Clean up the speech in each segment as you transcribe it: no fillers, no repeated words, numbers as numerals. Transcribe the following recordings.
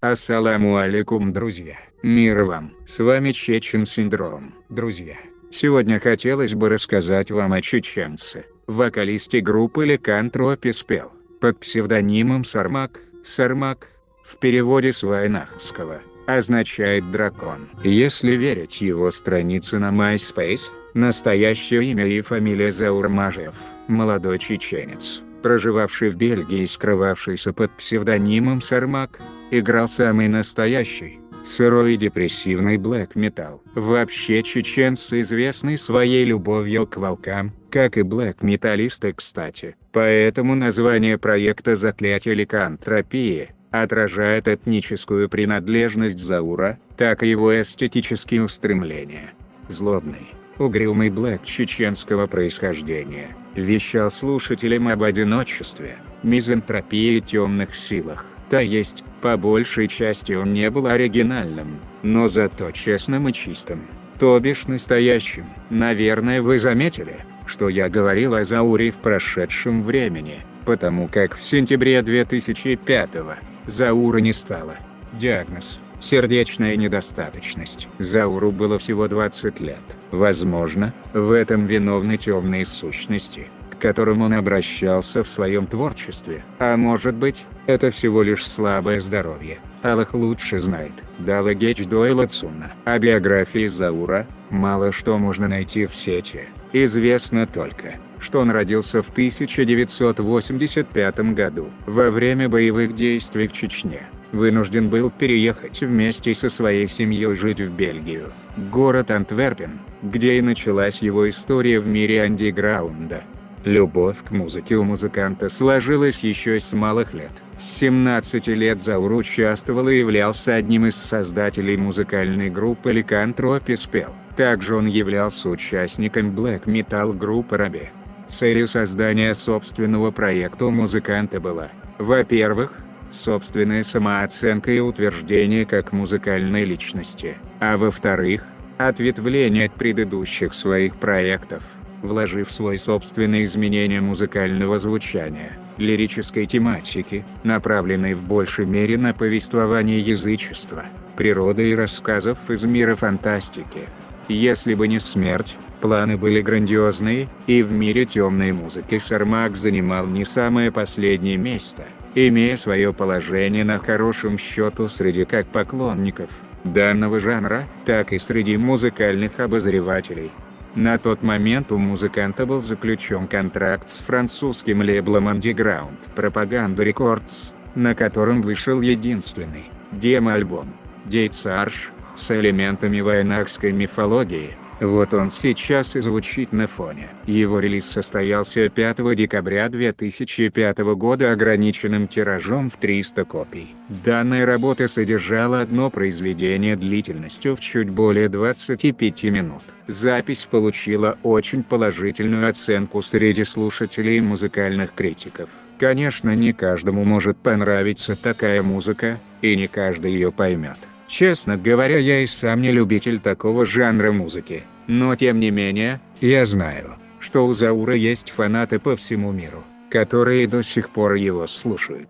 Ассаламу алейкум, друзья. Мир вам. С вами Чечен Синдром. Друзья, сегодня хотелось бы рассказать вам о чеченце, вокалисте группы Lycanthropy спел, под псевдонимом Сармак. Сармак, в переводе с вайнахского, означает дракон. Если верить его странице на MySpace, настоящее имя и фамилия Заур Мажев, молодой чеченец, проживавший в Бельгии и скрывавшийся под псевдонимом Сармак, играл самый настоящий, сырой и депрессивный блэк-метал. Вообще чеченцы известны своей любовью к волкам, как и блэк-металлисты, кстати. Поэтому название проекта «Заклятие Ликантропии» отражает этническую принадлежность Заура, так и его эстетические устремления. Злобный, угрюмый блэк чеченского происхождения вещал слушателям об одиночестве, мизантропии и темных силах. То есть, по большей части он не был оригинальным, но зато честным и чистым, то бишь настоящим. Наверное, вы заметили, что я говорил о Зауре в прошедшем времени, потому как в сентябре 2005-го Заура не стало. Диагноз – сердечная недостаточность. Зауру было всего 20 лет. Возможно, в этом виновны темные сущности, к которым он обращался в своем творчестве. А может быть, это всего лишь слабое здоровье. Аллах лучше знает. Дала Геч Дойла Цунна. О биографии Заура мало что можно найти в сети. Известно только, что он родился в 1985 году. Во время боевых действий в Чечне вынужден был переехать вместе со своей семьей жить в Бельгию, город Антверпен, где и началась его история в мире андеграунда. Любовь к музыке у музыканта сложилась еще с малых лет. С 17 лет Заур участвовал и являлся одним из создателей музыкальной группы Lycanthropy спел. Также он являлся участником блэк-метал группы Раби. Целью создания собственного проекта у музыканта была, во-первых, собственная самооценка и утверждение как музыкальной личности, а во-вторых, ответвление от предыдущих своих проектов, вложив свой собственный изменение музыкального звучания, лирической тематики, направленной в большей мере на повествование язычества, природы и рассказов из мира фантастики. Если бы не смерть, планы были грандиозные, и в мире темной музыки Сармак занимал не самое последнее место, имея свое положение на хорошем счету среди как поклонников данного жанра, так и среди музыкальных обозревателей. На тот момент у музыканта был заключен контракт с французским лейблом Underground Propaganda Records, на котором вышел единственный демо-альбом «Дейцарш» с элементами вайнахской мифологии. Вот он сейчас и звучит на фоне. Его релиз состоялся 5 декабря 2005 года ограниченным тиражом в 300 копий. Данная работа содержала одно произведение длительностью в чуть более 25 минут. Запись получила очень положительную оценку среди слушателей и музыкальных критиков. Конечно, не каждому может понравиться такая музыка, и не каждый ее поймет. Честно говоря, я и сам не любитель такого жанра музыки, но тем не менее, я знаю, что у Заура есть фанаты по всему миру, которые до сих пор его слушают.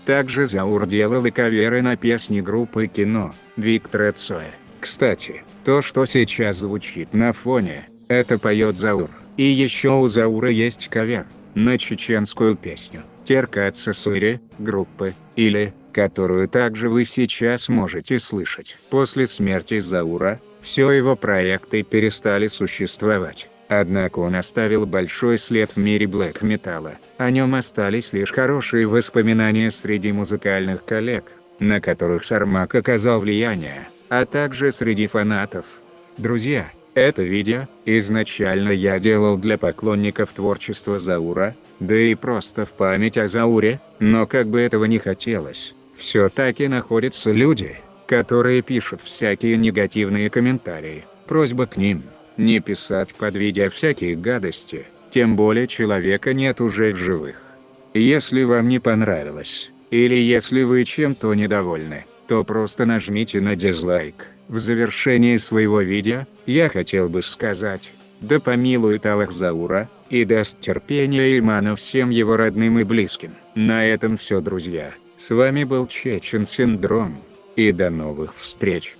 Также Заур делал и каверы на песни группы Кино, Виктора Цоя. Кстати, то, что сейчас звучит на фоне, это поет Заур. И еще у Заура есть кавер на чеченскую песню «Теркаться Сури» группы, или которую также вы сейчас можете слышать. После смерти Заура, все его проекты перестали существовать. Однако он оставил большой след в мире блэк-металла. О нем остались лишь хорошие воспоминания среди музыкальных коллег, на которых Сармак оказал влияние, а также среди фанатов. Друзья, это видео изначально я делал для поклонников творчества Заура, да и просто в память о Зауре, но как бы этого не хотелось, все-таки находятся люди, которые пишут всякие негативные комментарии. Просьба к ним – не писать под видео всякие гадости, тем более человека нет уже в живых. Если вам не понравилось, или если вы чем-то недовольны, то просто нажмите на дизлайк. В завершении своего видео, я хотел бы сказать, да помилует Аллах Заура, и даст терпения и имана всем его родным и близким. На этом все, друзья. С вами был Чечен Синдром. И до новых встреч!